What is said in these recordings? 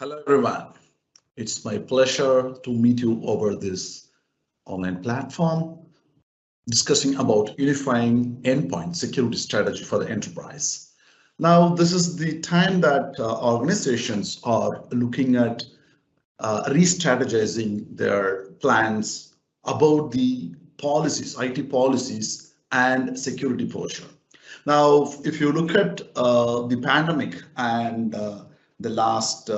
Hello everyone, it's my pleasure to meet you over this online platform discussing about unifying endpoint security strategy for the enterprise. Now, this is the time that organizations are looking at re-strategizing their plans about the policies, IT policies and security posture. Now, if you look at the pandemic and the last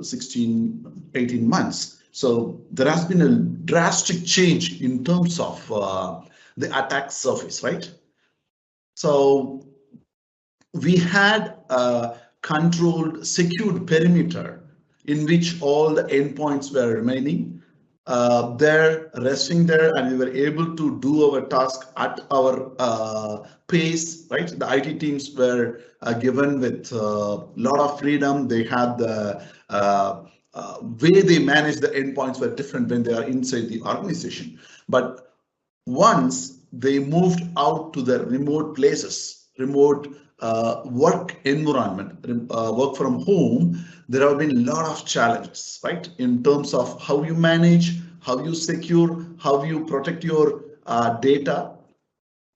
16, 18 months, so there has been a drastic change in terms of the attack surface, right? So we had a controlled, secured perimeter in which all the endpoints were remaining there, resting there, and we were able to do our task at our pace, right? The IT teams were given with a lot of freedom. They had the way they manage the endpoints were different when they are inside the organization. But once they moved out to the remote places, remote work environment, work from home, there have been a lot of challenges, right? In terms of how you manage, how you secure, how you protect your data.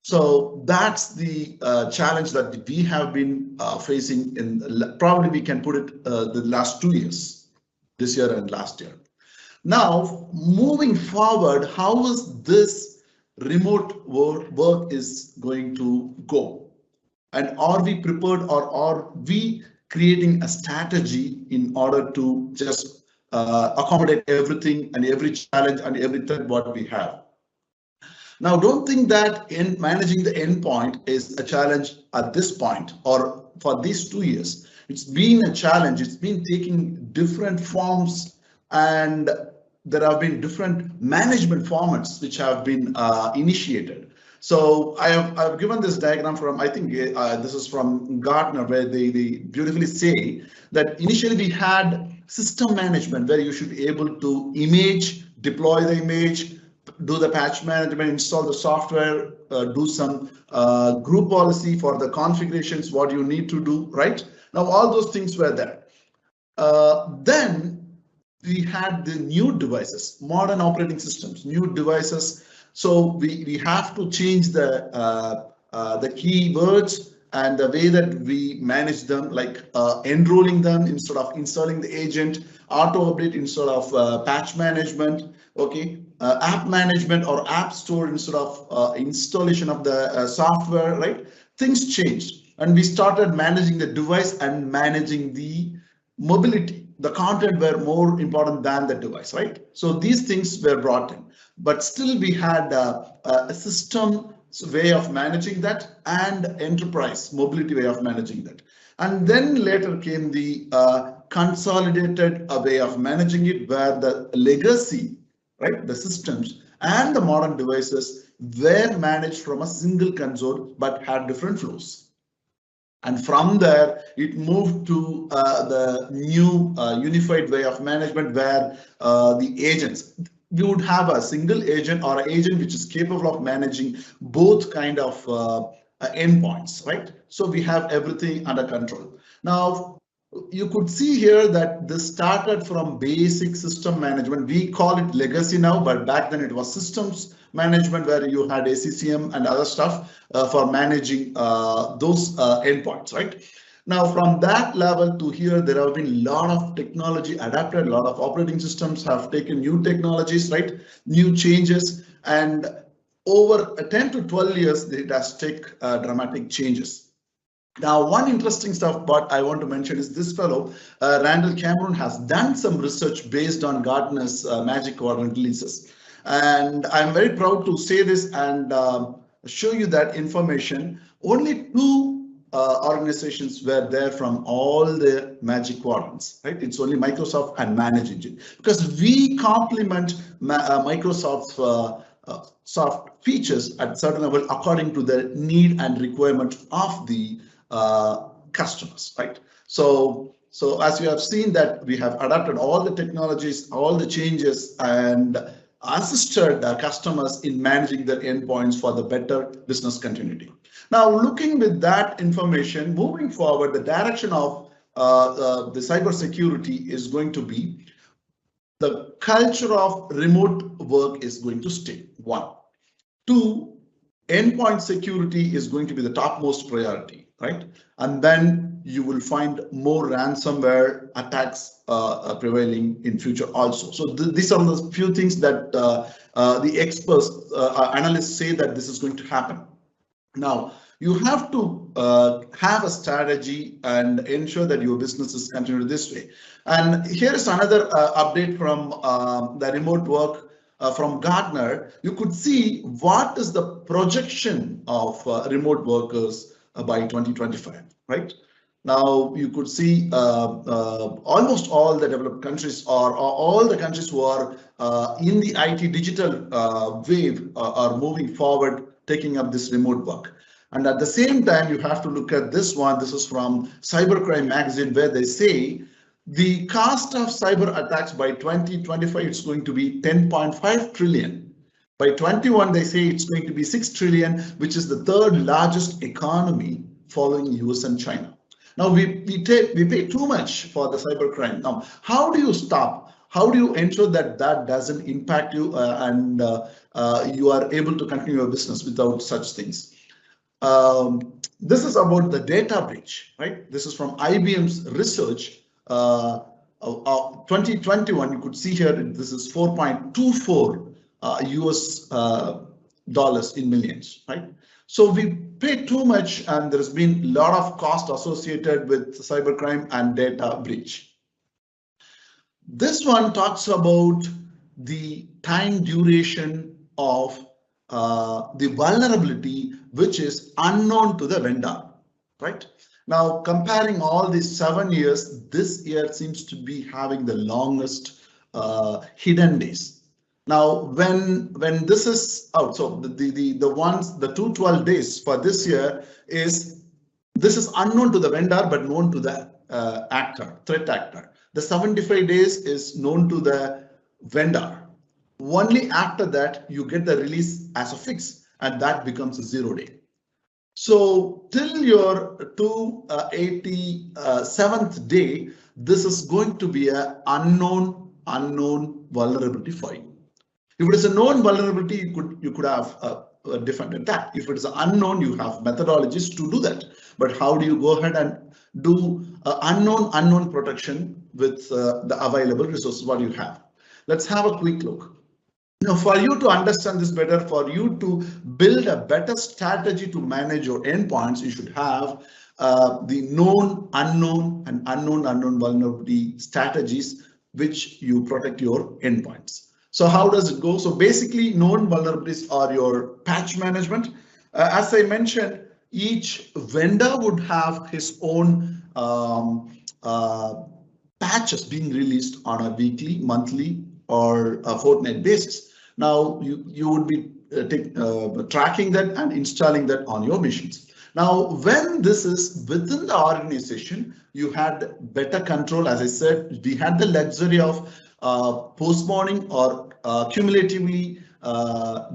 So that's the challenge that we have been facing in, probably we can put it the last 2 years, this year and last year. Now, moving forward, how is this remote work is going to go? And are we prepared, or are we creating a strategy in order to just accommodate everything and every challenge and every threat what we have? Now, don't think that in managing the endpoint is a challenge at this point or for these 2 years. It's been a challenge. It's been taking different forms, and there have been different management formats which have been initiated. So I've given this diagram from, I think this is from Gartner, where they beautifully say that initially we had system management where you should be able to image, deploy the image, do the patch management, install the software, do some group policy for the configurations, what you need to do, right? Now, all those things were there. Then we had the new devices, modern operating systems, new devices. So we have to change the keywords and the way that we manage them, like enrolling them instead of installing the agent, auto update instead of patch management, okay, app management or app store instead of installation of the software, right? Things changed, and we started managing the device and managing the mobility. The content were more important than the device, right? So these things were brought in, but still we had a system way of managing that and enterprise mobility way of managing that. And then later came the consolidated way of managing it, where the legacy, right, the systems and the modern devices were managed from a single console but had different flows. And from there, it moved to the new unified way of management, where the agents, we would have a single agent or an agent which is capable of managing both kind of endpoints, right? So we have everything under control. Now, you could see here that this started from basic system management. We call it legacy now, but back then it was systems management, where you had ACCM and other stuff for managing those endpoints, right? Now, from that level to here, there have been a lot of technology adapted, a lot of operating systems have taken new technologies, right? New changes, and over 10 to 12 years, it has taken dramatic changes. Now, one interesting stuff what I want to mention is this fellow, Randall Cameron, has done some research based on Gartner's Magic Quadrant releases. And I'm very proud to say this and show you that information. Only two organizations were there from all the Magic Quadrants, right? It's only Microsoft and Manage Engine, because we complement Microsoft's soft features at certain level according to the need and requirement of the customers, right? So as you have seen that we have adapted all the technologies, all the changes, and assisted customers in managing their endpoints for the better business continuity. Now, looking with that information, moving forward, the direction of the cybersecurity is going to be the culture of remote work is going to stay. One. Two, endpoint security is going to be the topmost priority, right? And then you will find more ransomware attacks prevailing in future also. So these are the few things that the experts, analysts say that this is going to happen. Now, you have to have a strategy and ensure that your business is continued this way. And here is another update from the remote work from Gartner. You could see what is the projection of remote workers by 2025, right? Now you could see almost all the developed countries or all the countries who are in the IT digital wave are moving forward, taking up this remote work. And at the same time, you have to look at this one. This is from Cybercrime magazine, where they say the cost of cyber attacks by 2025 is going to be 10.5 trillion. By 21, they say it's going to be 6 trillion, which is the third largest economy following US and China. Now we pay too much for the cybercrime. Now, how do you stop? How do you ensure that that doesn't impact you and you are able to continue your business without such things? This is about the data breach, right? This is from IBM's research. 2021, you could see here, this is 4.24 US dollars in millions, right? So we pay too much, and there's been a lot of cost associated with cybercrime and data breach. This one talks about the time duration of the vulnerability, which is unknown to the vendor, right? Now, comparing all these 7 years, this year seems to be having the longest hidden days. Now, when this is out, so the 212 days for this year is unknown to the vendor but known to the threat actor. The 75 days is known to the vendor. Only after that you get the release as a fix, and that becomes a 0 day. So till your 287th day, this is going to be an unknown vulnerability for you. If it is a known vulnerability, you could have a different attack. If it is unknown, you have methodologies to do that. But how do you go ahead and do unknown protection with the available resources what you have? Let's have a quick look. Now, for you to understand this better, for you to build a better strategy to manage your endpoints, you should have the known, unknown, and unknown vulnerability strategies which you protect your endpoints. So how does it go? So basically, known vulnerabilities are your patch management. As I mentioned, each vendor would have his own patches being released on a weekly, monthly, or a fortnight basis. Now you would be tracking that and installing that on your machines. Now, when this is within the organization, you had better control. As I said, we had the luxury of postponing or cumulatively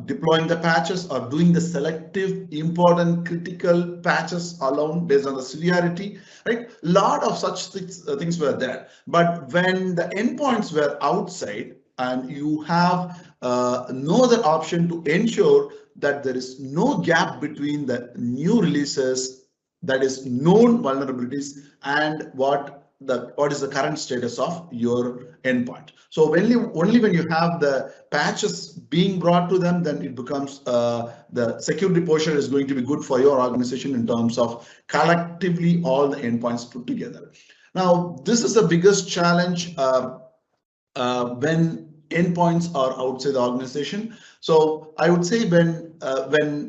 deploying the patches or doing the selective, important, critical patches alone based on the severity, right? A lot of such things were there. But when the endpoints were outside and you have no other option to ensure that there is no gap between the new releases, that is known vulnerabilities, and what is the current status of your endpoint. So only when you have the patches being brought to them, then it becomes the security posture is going to be good for your organization in terms of collectively all the endpoints put together. Now, this is the biggest challenge when endpoints are outside the organization. So I would say when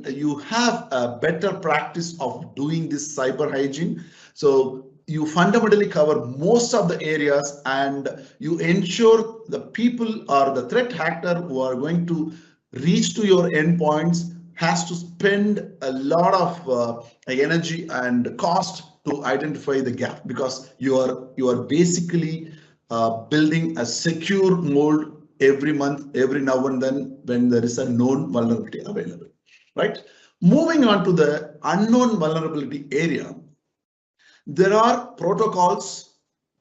you have a better practice of doing this cyber hygiene, so you fundamentally cover most of the areas and you ensure the people or the threat actor who are going to reach to your endpoints has to spend a lot of energy and cost to identify the gap, because you are basically building a secure mold every month, every now and then when there is a known vulnerability available, right? Moving on to the unknown vulnerability area. There are protocols,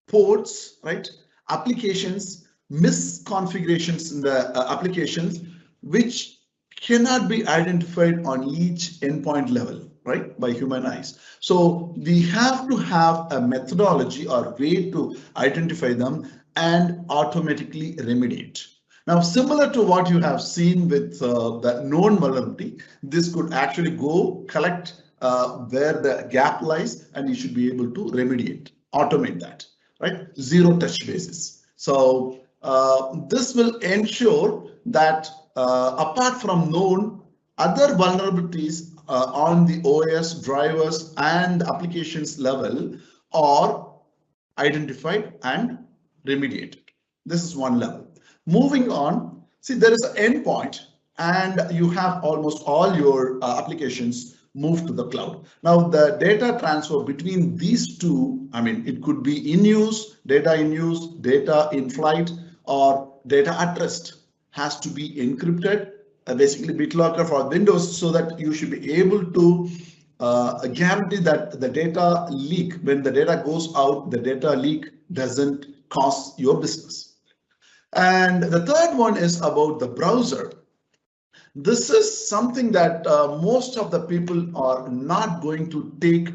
ports, right? Applications, misconfigurations in the applications, which cannot be identified on each endpoint level, right, by human eyes. So we have to have a methodology or way to identify them and automatically remediate. Now, similar to what you have seen with the known vulnerability, this could actually go collect where the gap lies, and you should be able to remediate, automate that, right? Zero touch basis. So this will ensure that apart from known, other vulnerabilities on the OS, drivers, and applications level are identified and remediated. This is one level. Moving on, see, there is an endpoint, and you have almost all your applications moved to the cloud. Now, the data transfer between these two, I mean, it could be in use, data in flight, or data at rest, has to be encrypted, basically BitLocker for Windows, so that you should be able to guarantee that the data leak, when the data goes out, the data leak doesn't cost your business. And the third one is about the browser. This is something that most of the people are not going to take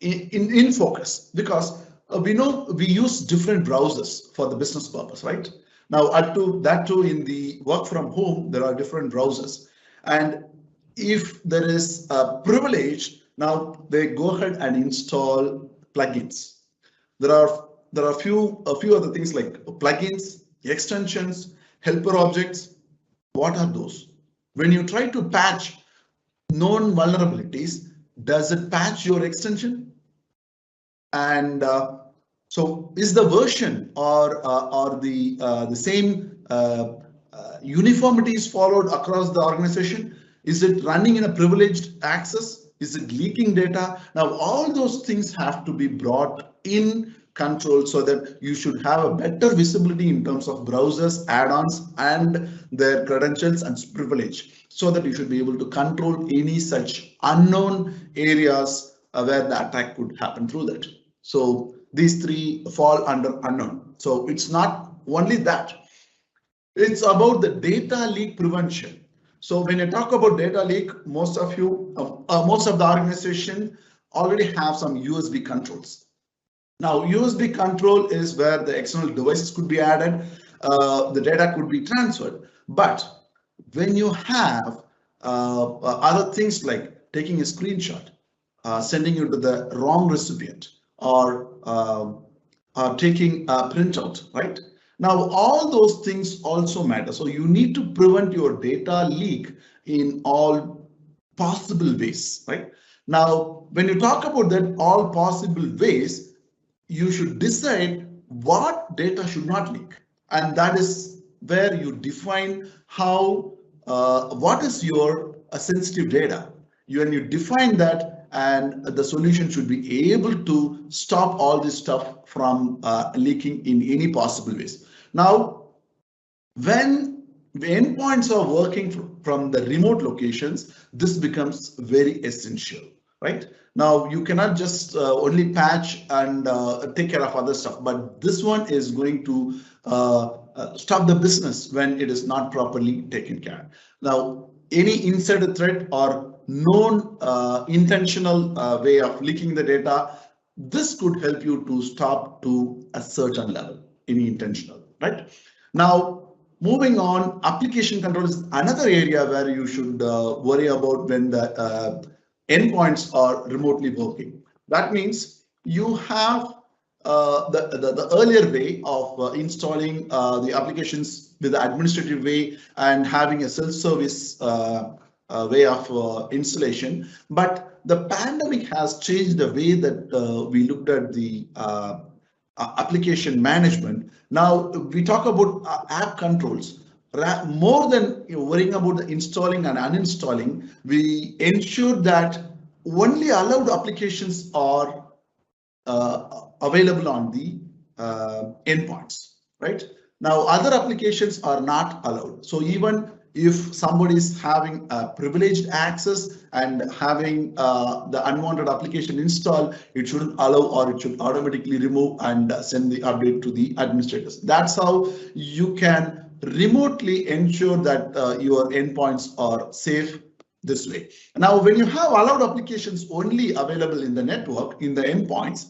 in focus, because we know we use different browsers for the business purpose, right? Now, that too in the work from home, there are different browsers. And if there is a privilege, now they go ahead and install plugins. There are a few other things like plugins, extensions, helper objects. What are those? When you try to patch known vulnerabilities, does it patch your extension? And so is the version or the same uniformity is followed across the organization? Is it running in a privileged access? Is it leaking data? Now, all those things have to be brought in control, so that you should have a better visibility in terms of browsers, add-ons, and their credentials and privilege, so that you should be able to control any such unknown areas where the attack could happen through that. So these three fall under unknown. So it's not only that, it's about the data leak prevention. So when you talk about data leak, most of the organization already have some USB controls. Now, USB control is where the external devices could be added, the data could be transferred. But when you have other things like taking a screenshot, sending it to the wrong recipient, or taking a printout, right? Now, all those things also matter. So you need to prevent your data leak in all possible ways, right? Now, when you talk about that all possible ways, you should decide what data should not leak. And that is where you define how, what is your sensitive data. When you define that, and the solution should be able to stop all this stuff from leaking in any possible ways. Now, when the endpoints are working from the remote locations, this becomes very essential, right? Now, you cannot just only patch and take care of other stuff, but this one is going to stop the business when it is not properly taken care. Now, any insider threat or known intentional way of leaking the data, this could help you to stop to a certain level, any intentional, right? Now, moving on, application control is another area where you should worry about when the endpoints are remotely working. That means you have the earlier way of installing the applications with the administrative way and having a self-service way of installation. But the pandemic has changed the way that we looked at the application management. Now we talk about app controls. More than worrying about the installing and uninstalling, we ensure that only allowed applications are available on the endpoints, right? Now other applications are not allowed. So even if somebody is having a privileged access and having the unwanted application installed, it shouldn't allow, or it should automatically remove and send the update to the administrators. That's how you can remotely ensure that your endpoints are safe this way. Now, when you have allowed applications only available in the network, in the endpoints,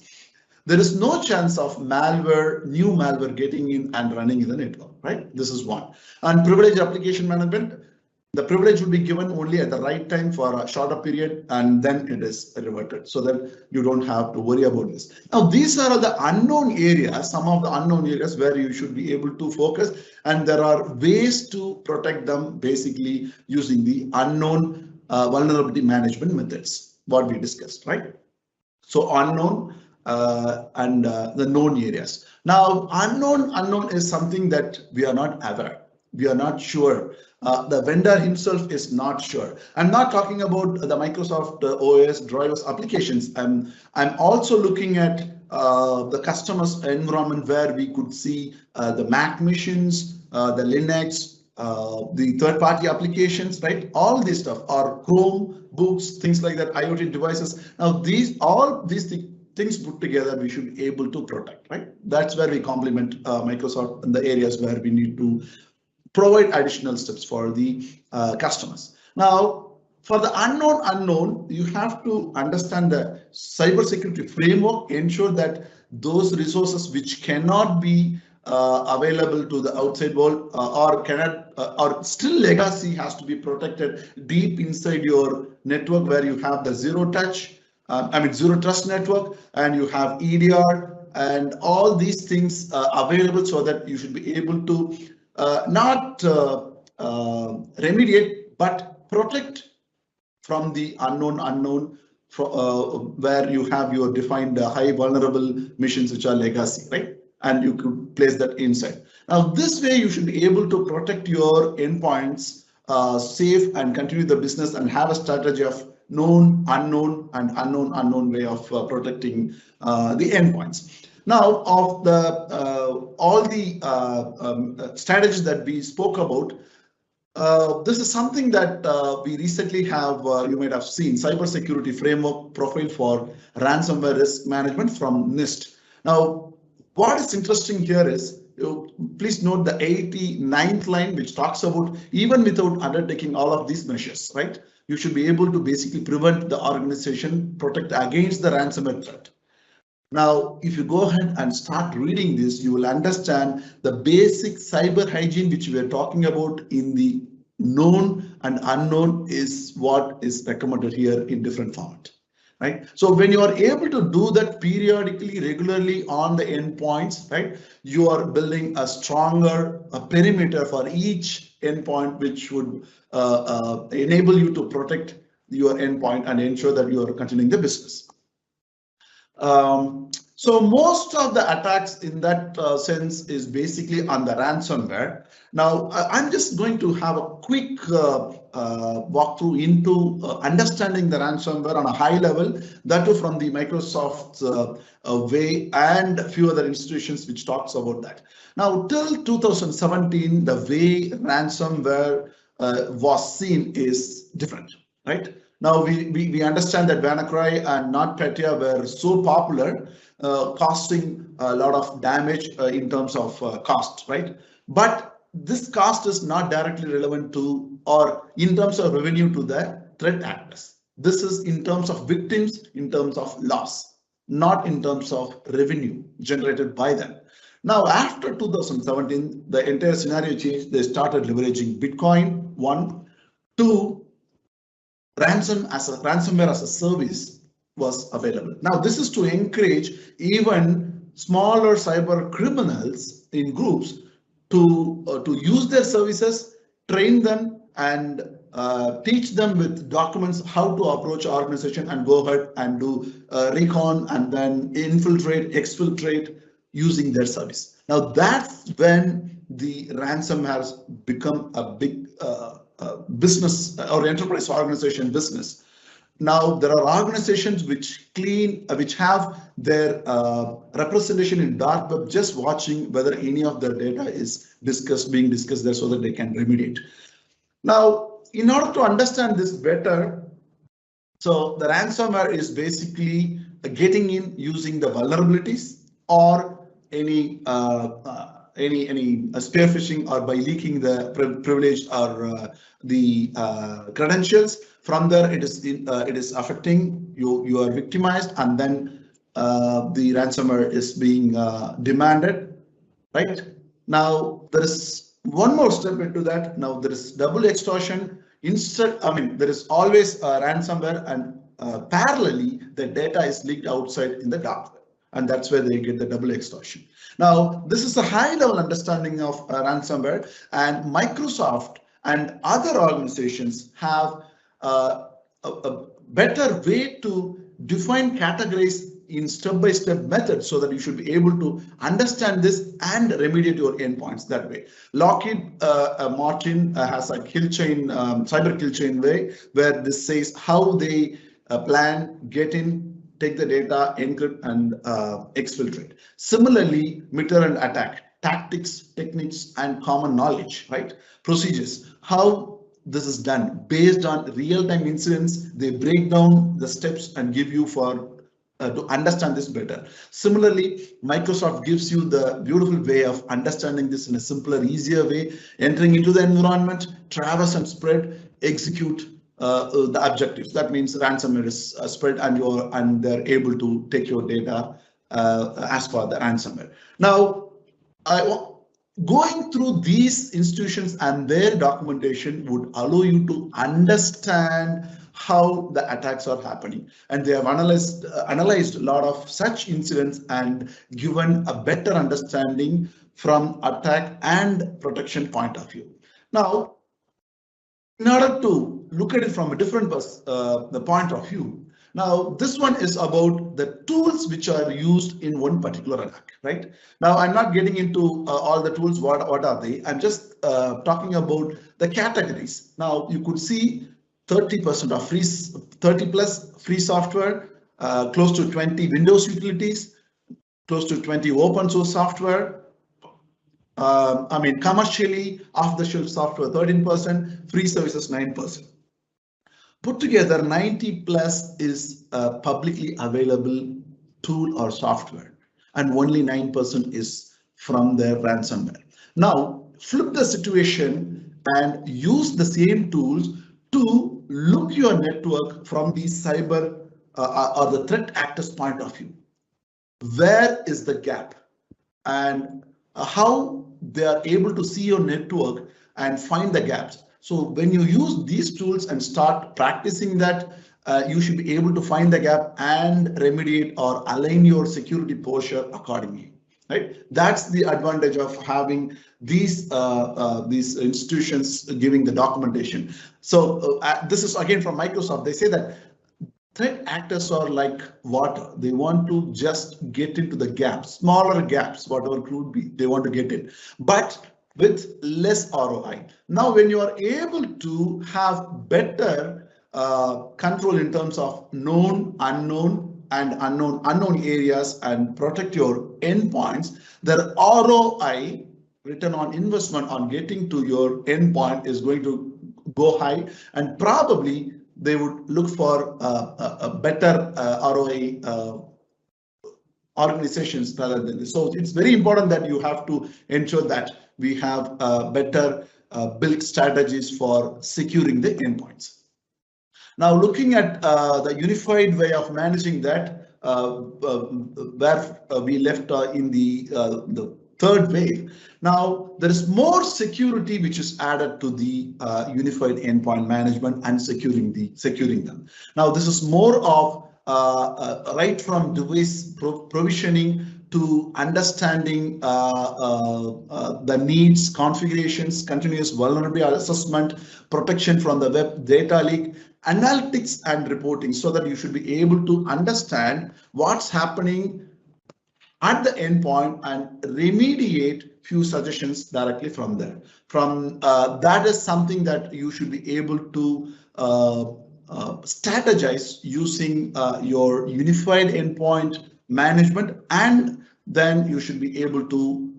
there is no chance of malware, new malware getting in and running in the network, right? This is one. And privileged application management, the privilege will be given only at the right time for a shorter period, and then it is reverted, so that you don't have to worry about this. Now, these are the unknown areas, some of the unknown areas where you should be able to focus, and there are ways to protect them, basically using the unknown vulnerability management methods, what we discussed, right? So unknown and the known areas. Now, unknown is something that we are not aware. We are not sure. The vendor himself is not sure. I'm not talking about the Microsoft OS drivers applications. I'm also looking at the customer's environment, where we could see the Mac machines, the Linux, the third-party applications, right? All this stuff, or Chrome books, things like that, IoT devices. Now, all these things put together, we should be able to protect, right? That's where we complement Microsoft in the areas where we need to provide additional steps for the customers. Now, for the unknown, you have to understand the cybersecurity framework, ensure that those resources which cannot be available to the outside world or cannot or still legacy has to be protected deep inside your network, where you have the zero trust network, and you have EDR and all these things available, so that you should be able to not remediate but protect from the unknown, where you have your defined high vulnerable machines which are legacy, right? And you could place that inside. Now, this way you should be able to protect your endpoints safe and continue the business, and have a strategy of known, unknown, and unknown way of protecting the endpoints. Now, of the all the strategies that we spoke about, this is something that we recently have, you might have seen, cybersecurity framework profile for ransomware risk management from NIST. Now, what is interesting here is, please note the 89th line, which talks about even without undertaking all of these measures, right? You should be able to basically prevent the organization, protect against the ransomware threat. Now, if you go ahead and start reading this, you will understand the basic cyber hygiene which we are talking about in the known and unknown is what is recommended here in different format, right? So when you are able to do that periodically, regularly on the endpoints, right, you are building a stronger perimeter for each endpoint, which would enable you to protect your endpoint and ensure that you are continuing the business. So most of the attacks in that sense is basically on the ransomware. Now, I'm just going to have a quick walkthrough into understanding the ransomware on a high level, that too from the Microsoft way, and a few other institutions which talks about that. Now, till 2017, the way ransomware was seen is different, right? Now, we understand that WannaCry and NotPetya were so popular, costing a lot of damage in terms of cost, right? But this cost is not directly relevant to, or in terms of revenue, to the threat actors. This is in terms of victims, in terms of loss, not in terms of revenue generated by them. Now, after 2017, the entire scenario changed. They started leveraging Bitcoin, one. Two, ransomware as a service was available. Now, this is to encourage even smaller cyber criminals in groups to use their services, train them, and teach them with documents how to approach organization and go ahead and do recon and then infiltrate, exfiltrate using their service. Now, that's when the ransom has become a big business or enterprise organization business. Now, there are organizations which have their representation in dark web, just watching whether any of their data is being discussed there, so that they can remediate. Now, in order to understand this better, so the ransomware is basically getting in using the vulnerabilities or any spear phishing or by leaking the privilege or the credentials. From there, it is affecting you. You are victimized, and then the ransomware is being demanded. Right now, there is one more step into that. Now there is double extortion. Instead, I mean, there is always ransomware, and parallelly, the data is leaked outside in the dark web, and that's where they get the double extortion. Now, this is a high-level understanding of ransomware, and Microsoft and other organizations have a better way to define categories in step-by-step method so that you should be able to understand this and remediate your endpoints that way. Lockheed Martin has a kill chain, cyber kill chain way where this says how they plan, get in, take the data, encrypt, and exfiltrate. Similarly, meter and attack, tactics, techniques, and common knowledge, right? Procedures, how this is done based on real-time incidents. They break down the steps and give you for to understand this better. Similarly, Microsoft gives you the beautiful way of understanding this in a simpler, easier way, entering into the environment, traverse and spread, execute the objectives. That means ransomware is spread and they're able to take your data as per the ransomware. Now, going through these institutions and their documentation would allow you to understand how the attacks are happening, and they have analyzed a lot of such incidents and given a better understanding from attack and protection point of view. Now, in order to look at it from a different the point of view, now this one is about the tools which are used in one particular attack, right? Now I'm not getting into all the tools, what are they? I'm just talking about the categories. Now you could see 30% of free, 30 plus free software, close to 20 Windows utilities, close to 20 open source software. I mean, commercially, off-the-shelf software 13%, free services 9%. Put together, 90 plus is a publicly available tool or software, and only 9% is from their ransomware. Now, flip the situation and use the same tools to look your network from the cyber or the threat actors point of view. Where is the gap, and how they are able to see your network and find the gaps. So when you use these tools and start practicing that, you should be able to find the gap and remediate or align your security posture accordingly. Right? That's the advantage of having these institutions giving the documentation. So this is again from Microsoft. They say that threat actors are like water. They want to just get into the gaps, smaller gaps, whatever could be, they want to get in, but with less ROI. Now, when you are able to have better control in terms of known, unknown, and unknown areas and protect your endpoints, the ROI, return on investment on getting to your endpoint, is going to go high, and probably they would look for a better ROI organizations rather than this. So it's very important that you have to ensure that we have better built strategies for securing the endpoints. Now, looking at the unified way of managing that, where we left in the third wave. Now, there is more security which is added to the unified endpoint management and securing them. Now, this is more of right from device provisioning to understanding the needs, configurations, continuous vulnerability assessment, protection from the web data leak, analytics and reporting, so that you should be able to understand what's happening at the endpoint and remediate few suggestions directly from there. From that is something that you should be able to strategize using your unified endpoint management, and then you should be able to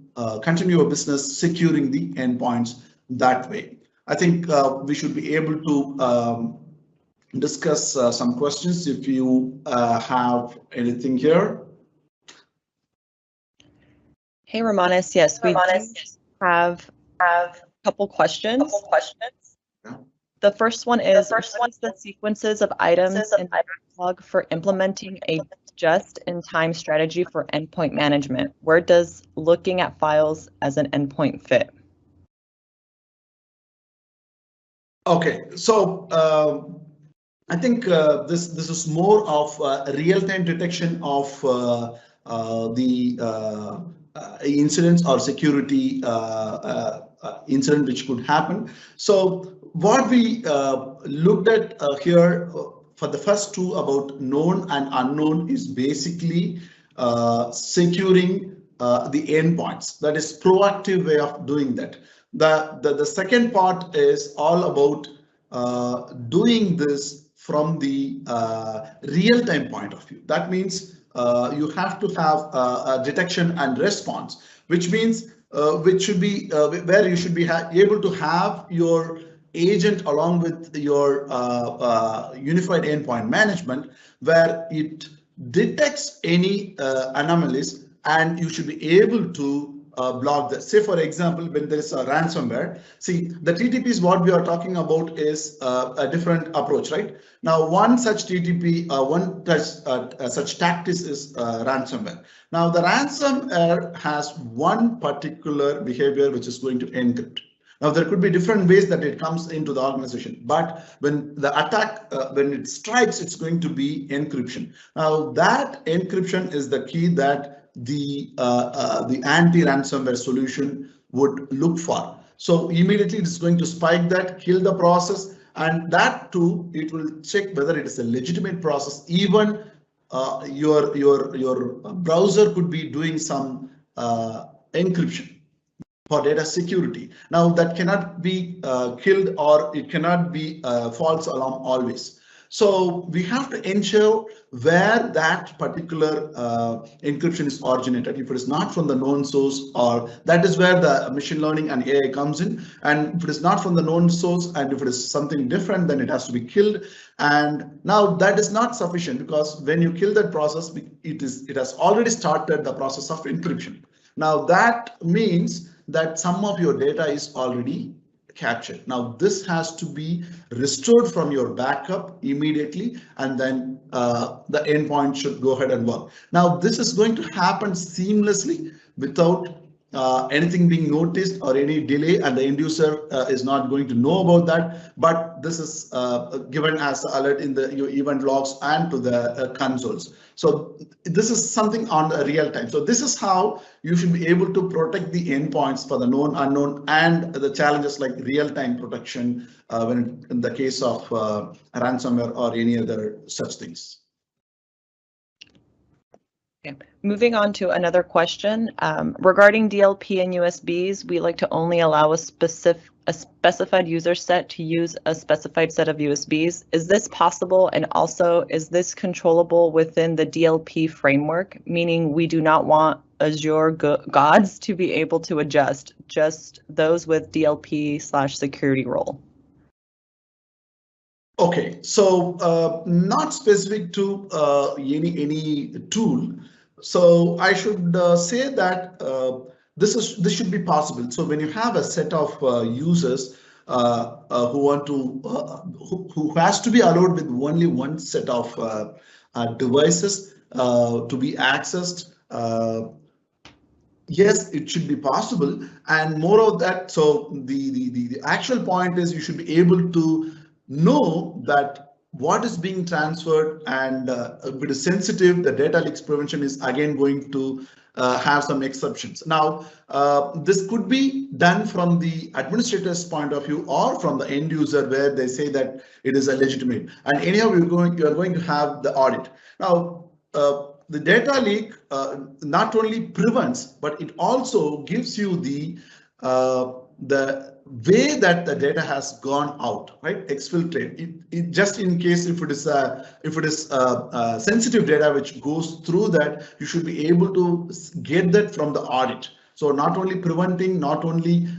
continue your business securing the endpoints that way. I think we should be able to discuss some questions if you have anything here. Hey, Romanus. Yes, we do have a couple questions. Yeah. The first one is, what is the sequences of items in the backlog for implementing a just-in-time strategy for endpoint management? Where does looking at files as an endpoint fit? Okay, so I think this is more of real-time detection of the incidents or security incident which could happen. So what we looked at here for the first two about known and unknown is basically securing the endpoints. That is proactive way of doing that. The second part is all about doing this from the real-time point of view. That means you have to have a detection and response, which means which should be where you should be able to have your agent along with your unified endpoint management, where it detects any anomalies and you should be able to block that. Say, for example, when there is a ransomware, see, the TTP is what we are talking about is a different approach, right? Now, one such TTP, such tactics is ransomware. Now, the ransomware has one particular behavior which is going to encrypt. Now, there could be different ways that it comes into the organization, but when the attack, when it strikes, it's going to be encryption. Now, that encryption is the key that the anti-ransomware solution would look for. So immediately it's going to spike that, kill the process, and that too, it will check whether it is a legitimate process. Even your browser could be doing some encryption for data security. Now that cannot be killed, or it cannot be false alarm always. So we have to ensure where that particular encryption is originated. If it is not from the known source, or that is where the machine learning and AI comes in. And if it is not from the known source, and if it is something different, then it has to be killed. And now that is not sufficient, because when you kill that process, it has already started the process of encryption. Now that means that some of your data is already captured. Now this has to be restored from your backup immediately, and then the endpoint should go ahead and work. Now this is going to happen seamlessly without anything being noticed or any delay, and the end user is not going to know about that. But this is given as alert in your event logs and to the consoles. So this is something on real time. So this is how you should be able to protect the endpoints for the known, unknown, and the challenges like real-time protection when in the case of ransomware or any other such things. Okay. Moving on to another question regarding DLP and USBs, we like to only allow a specified user set to use a specified set of USBs. Is this possible? And also, is this controllable within the DLP framework? Meaning we do not want Azure gods to be able to adjust, just those with DLP/security role. Okay, so not specific to any tool. So I should say that this should be possible. So when you have a set of users who want to who has to be allowed with only one set of devices to be accessed. Yes, it should be possible, and more of that. So the actual point is you should be able to know that what is being transferred, and if it is sensitive, the data leaks prevention is again going to have some exceptions. Now, this could be done from the administrator's point of view or from the end user, where they say that it is a legitimate. And anyhow, you are going to have the audit. Now, the data leak not only prevents, but it also gives you the way that the data has gone out, right? Exfiltrate it just in case if it is sensitive data which goes through that, you should be able to get that from the audit. So not only preventing, not only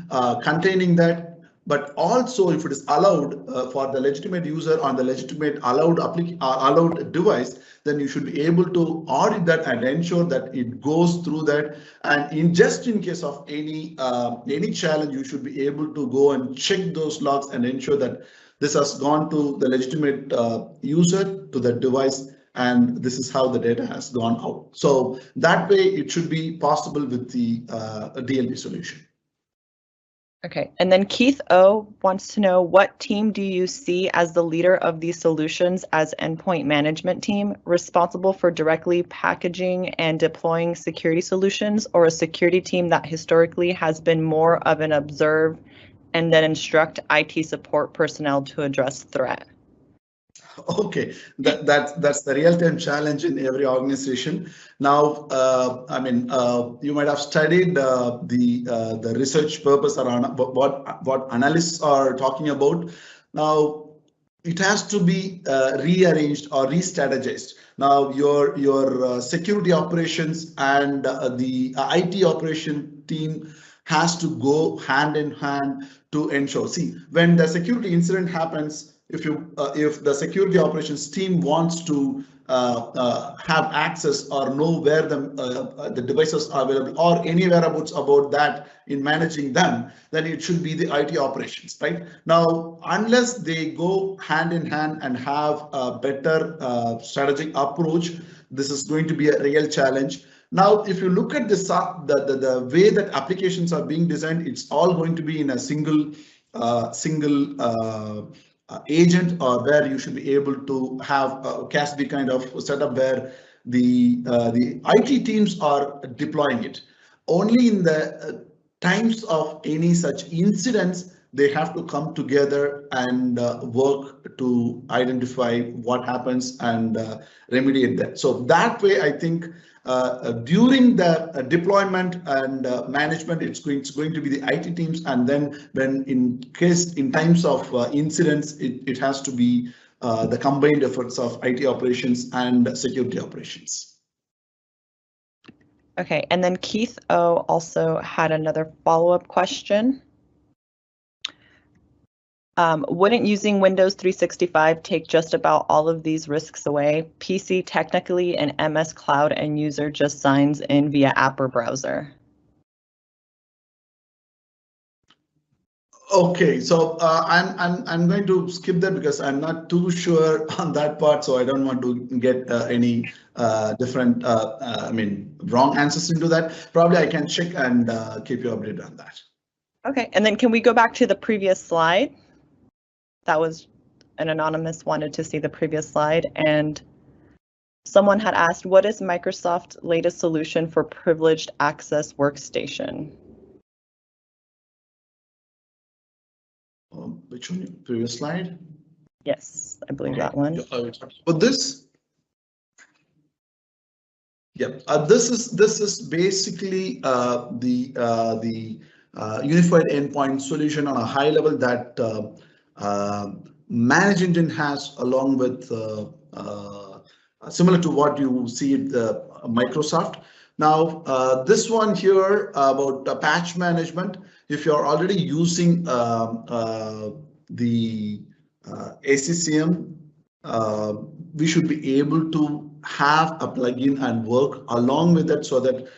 containing that, but also if it is allowed for the legitimate user on the legitimate allowed device, then you should be able to audit that and ensure that it goes through that. And in case of any challenge, you should be able to go and check those logs and ensure that this has gone to the legitimate user to that device, and this is how the data has gone out. So that way it should be possible with the DLP solution. Okay, and then Keith O wants to know, what team do you see as the leader of these solutions as endpoint management team, responsible for directly packaging and deploying security solutions, or a security team that historically has been more of an observe and then instruct IT support personnel to address threat? Okay, that's the real-time challenge in every organization. Now, you might have studied the research purpose around what analysts are talking about. Now, it has to be rearranged or re-strategized. Now, your security operations and the IT operation team has to go hand in hand to ensure. See, when the security incident happens, if the security operations team wants to have access or know where the devices are available or any whereabouts about that in managing them, then it should be the IT operations, right? Now, unless they go hand in hand and have a better strategic approach, this is going to be a real challenge. Now, if you look at the way that applications are being designed, it's all going to be in a single agent, or where you should be able to have a CASB kind of setup where the IT teams are deploying it. Only in the times of any such incidents, they have to come together and work to identify what happens and remediate that. So that way, I think during the deployment and management, it's going to be the IT teams, and then when in times of incidents, it has to be the combined efforts of IT operations and security operations. Okay, and then Keith O also had another follow-up question. Wouldn't using Windows 365 take just about all of these risks away? PC technically and MS Cloud and user just signs in via app or browser. Okay, so I'm going to skip that because I'm not too sure on that part, so I don't want to get any different wrong answers into that. Probably I can check and keep you updated on that. Okay, and then can we go back to the previous slide? That was an anonymous wanted to see the previous slide, and someone had asked, what is Microsoft's latest solution for privileged access workstation? Which one? Previous slide? Yes, I believe that one. But this, yep, this is basically the unified endpoint solution on a high level that Manage Engine has, along with similar to what you see at Microsoft. Now, this one here about patch management, if you're already using the ACCM, we should be able to have a plugin and work along with it, so that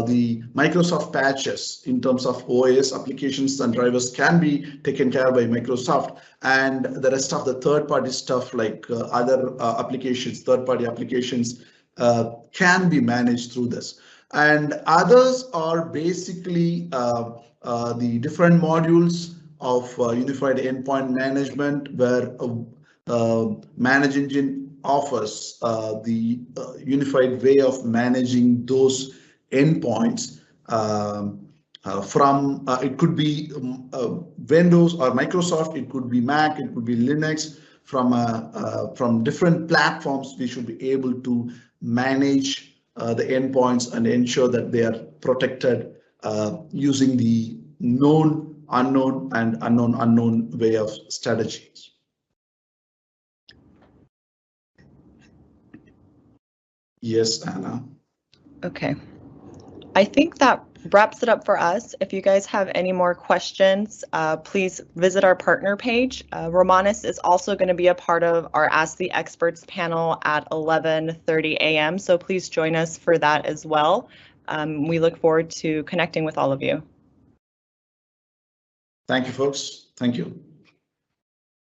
the Microsoft patches in terms of OS applications and drivers can be taken care of by Microsoft, and the rest of the third-party stuff like other applications, third-party applications can be managed through this. And others are basically the different modules of unified endpoint management, where Manage Engine offers the unified way of managing those endpoints from it could be Windows or Microsoft, it could be Mac, it could be Linux. From different platforms, we should be able to manage the endpoints and ensure that they are protected using the known, unknown, and unknown way of strategies. Yes, Anna. Okay. I think that wraps it up for us. If you guys have any more questions, please visit our partner page. Romanus is also going to be a part of our Ask the Experts panel at 11:30 a.m. So please join us for that as well. We look forward to connecting with all of you. Thank you, folks. Thank you.